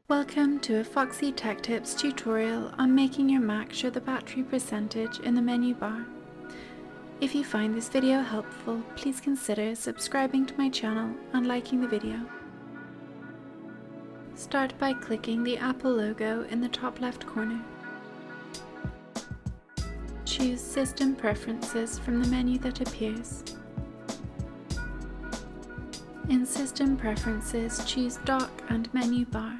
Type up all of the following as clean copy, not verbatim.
Welcome to a Foxy Tech Tips tutorial on making your Mac show the battery percentage in the menu bar. If you find this video helpful, please consider subscribing to my channel and liking the video. Start by clicking the Apple logo in the top left corner. Choose System Preferences from the menu that appears. In System Preferences, choose Dock and Menu Bar.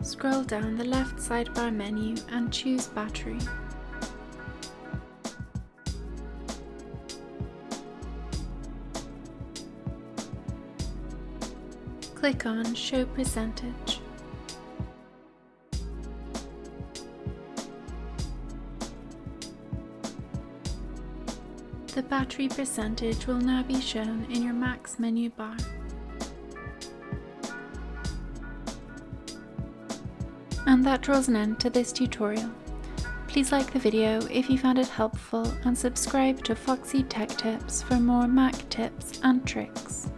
Scroll down the left sidebar menu and choose Battery. Click on Show Percentage. The battery percentage will now be shown in your Mac's menu bar. And that draws an end to this tutorial. Please like the video if you found it helpful and subscribe to Foxy Tech Tips for more Mac tips and tricks.